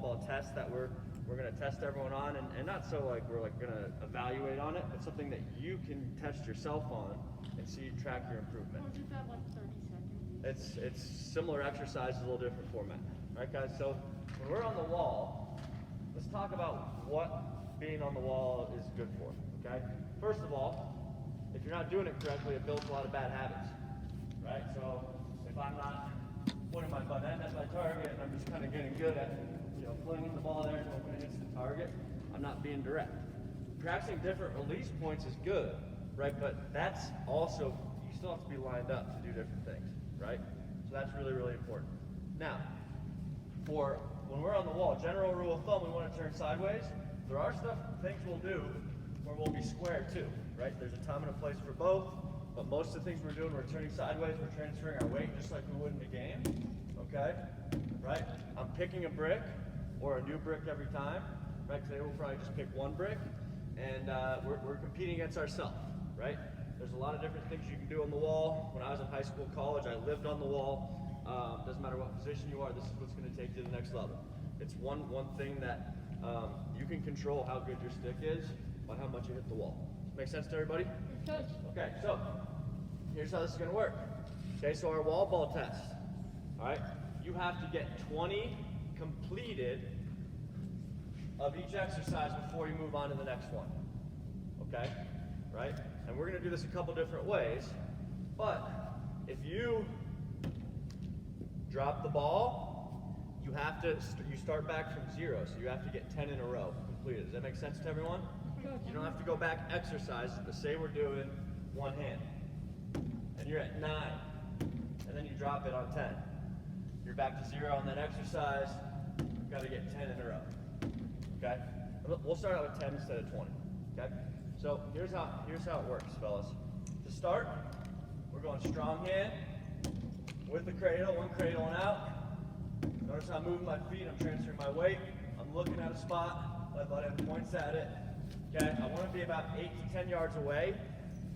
ball test that we're going to test everyone on, and not so like we're like going to evaluate on it, but something that you can test yourself on and see, track your improvement. Or is that like 30 seconds? It's similar exercise, a little different format. All right, guys, so when we're on the wall, let's talk about what being on the wall is good for, okay? First of all, if you're not doing it correctly, it builds a lot of bad habits, right? So if I'm not pointing my butt end at my target and I'm just kind of getting good at, flinging the ball there and hoping it hits the target, I'm not being direct. Practicing different release points is good, right? But that's also, you still have to be lined up to do different things, right? So that's really, really important. Now, for when we're on the wall, general rule of thumb, we want to turn sideways. There are things we'll do where we'll be square too, right? There's a time and a place for both, but most of the things we're doing, we're turning sideways, we're transferring our weight just like we would in a game, okay? Right? I'm picking a brick or a new brick every time, right? Today we'll probably just pick one brick, and we're competing against ourselves, right? There's a lot of different things you can do on the wall. When I was in high school, college, I lived on the wall. Doesn't matter what position you are, this is what's going to take you to the next level. It's one thing that you can control how good your stick is by how much you hit the wall. Make sense to everybody? Okay, so here's how this is going to work. Okay, so our wall ball test. All right, you have to get 20 completed of each exercise before you move on to the next one. Okay, right? And we're going to do this a couple different ways. But if you drop the ball, you start back from 0, so you have to get 10 in a row completed. Does that make sense to everyone? You don't have to go back exercise, but say we're doing one hand, and you're at 9, and then you drop it on 10. You're back to 0 on that exercise, you've got to get 10 in a row, okay? We'll start out with 10 instead of 20, okay? So here's how it works, fellas. To start, we're going strong hand, with the cradle, one cradle and out. Notice how I'm moving my feet, I'm transferring my weight, I'm looking at a spot, my butt end points at it. Okay, I want to be about 8 to 10 yards away,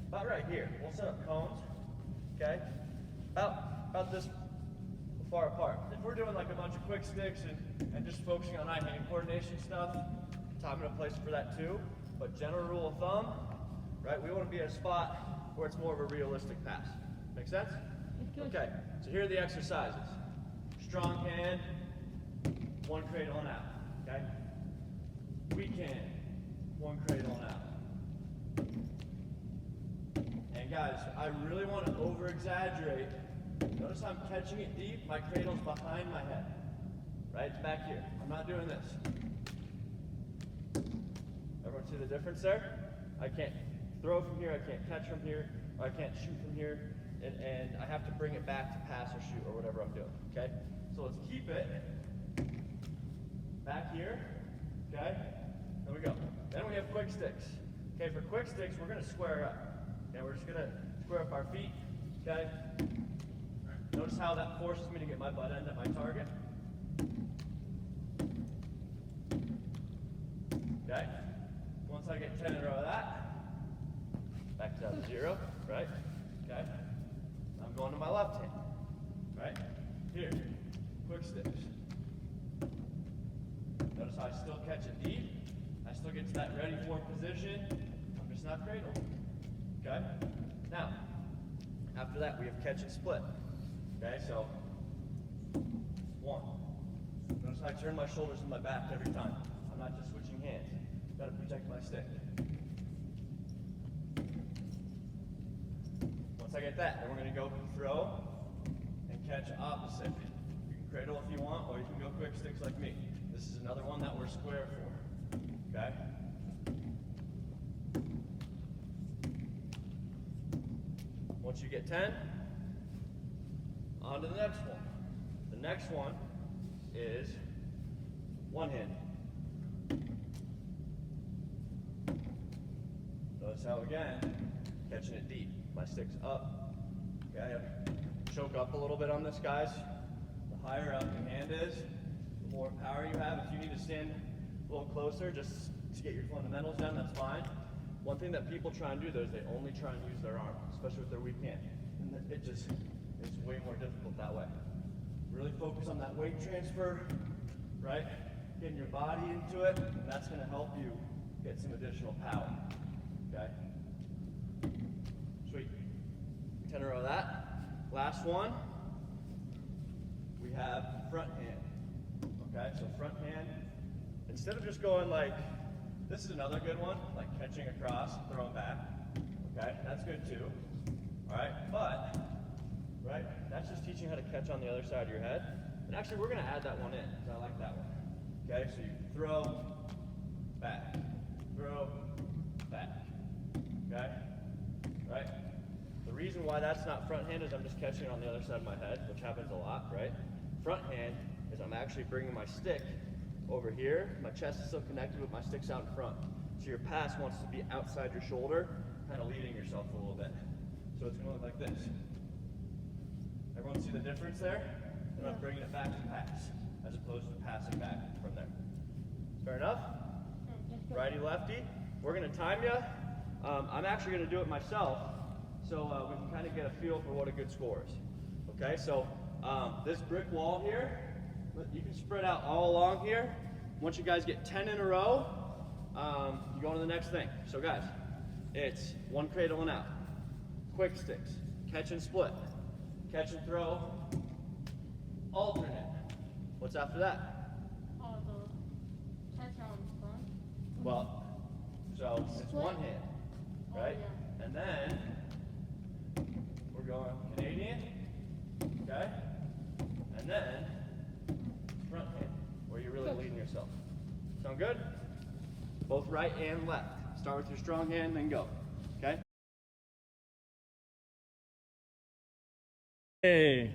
about right here. We'll set up cones, okay? About this far apart. If we're doing like a bunch of quick sticks and just focusing on eye-hand coordination stuff, time and a place for that too. But general rule of thumb, right? We want to be at a spot where it's more of a realistic pass. Make sense? Okay, so here are the exercises. Strong hand, one cradle and out, okay? Weak hand, one cradle and out. And guys, I really want to over-exaggerate. Notice I'm catching it deep, my cradle's behind my head, right? It's back here. I'm not doing this. Everyone see the difference there? I can't throw from here, I can't catch from here, or I can't shoot from here, and I have to bring it back to pass or shoot or whatever I'm doing, okay? So let's keep it back here, okay? There we go. Then we have quick sticks. Okay, for quick sticks, we're going to square up. Okay, we're just going to square up our feet, okay? Notice how that forces me to get my butt end at my target. Okay? Once I get 10 in a row of that, back down to 0, right? Okay? I'm going to my left hand, right? Here, quick sticks. Notice how I still catch it deep. I still get to that ready for position. I'm just not cradled. Okay? Now, after that, we have catch and split. Okay, so 1. Notice how I turn my shoulders and my back every time. I'm not just switching hands. Got to protect my stick. Once I get that, then we're going to go throw and catch opposite. You can cradle if you want, or you can go quick sticks like me. This is another one that we're square for. Okay? Once you get 10, on to the next one. The next one is one hand. Notice how, again, catching it deep. My stick's up. Okay, I choke up a little bit on this, guys. The higher up your hand is, the more power you have. If you need to stand a little closer just to get your fundamentals done, that's fine. One thing that people try and do, though, is they only try and use their arm, especially with their weak hand. And it's way more difficult that way. Really focus on that weight transfer, right? getting your body into it, and that's going to help you get some additional power. Okay? Sweet. 10 in a row of that. Last one, we have front hand. Okay, so front hand, instead of just going like, this is another good one, like catching across, throwing back. Okay, that's good too. All right, but, right, that's just teaching how to catch on the other side of your head. And actually, we're going to add that one in, because I like that one. Okay, so you throw, back, throw, back. Okay, right? The reason why that's not front hand is I'm just catching on the other side of my head, which happens a lot, right? Front hand is I'm actually bringing my stick over here. My chest is still connected, but my stick's out in front. So your pass wants to be outside your shoulder, kind of leading yourself a little bit. So it's going to look like this. Everyone see the difference there? And I'm bringing it back to pass, as opposed to passing back from there. Fair enough? Righty, lefty. We're going to time you. I'm actually going to do it myself, so we can kind of get a feel for what a good score is. Okay, so this brick wall here, you can spread out all along here. Once you guys get 10 in a row, you go on to the next thing. So guys, it's one cradle and out, quick sticks, catch and split, catch and throw, alternate. What's after that? Oh, the catch on front. Well, so it's Split. one hand, right? Oh, yeah. And then we're going Canadian, okay? And then front hand, where you're really leading yourself. Sound good? Both right and left. Start with your strong hand, then go. Okay? Hey.